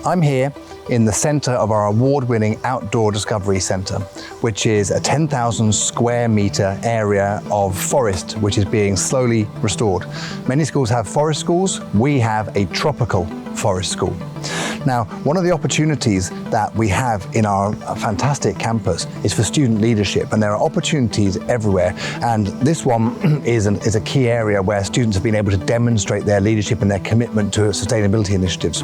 I'm here in the center of our award-winning Outdoor Discovery Center, which is a 10,000 square meter area of forest which is being slowly restored. Many schools have forest schools. We have a tropical forest school. Now, one of the opportunities that we have in our fantastic campus is for student leadership, and there are opportunities everywhere. And this one is a key area where students have been able to demonstrate their leadership and their commitment to sustainability initiatives.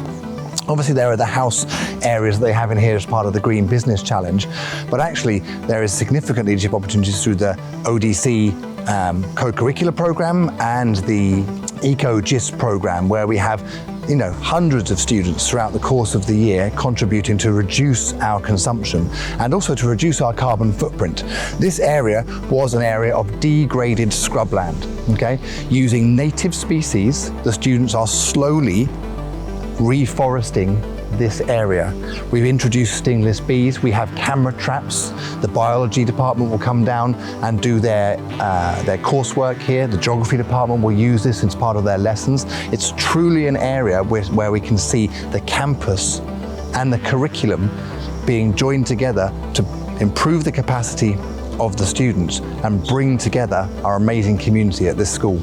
Obviously, there are the house areas that they have in here as part of the Green Business Challenge, but actually there is significant leadership opportunities through the ODC co-curricular program and the JIS program, where we have hundreds of students throughout the course of the year contributing to reduce our consumption and also to reduce our carbon footprint. This area was an area of degraded scrubland. Okay? Using native species, the students are slowly reforesting this area. We've introduced stingless bees. We have camera traps. The biology department will come down and do their coursework here. The geography department will use this as part of their lessons. It's truly an area where we can see the campus and the curriculum being joined together to improve the capacity of the students and bring together our amazing community at this school.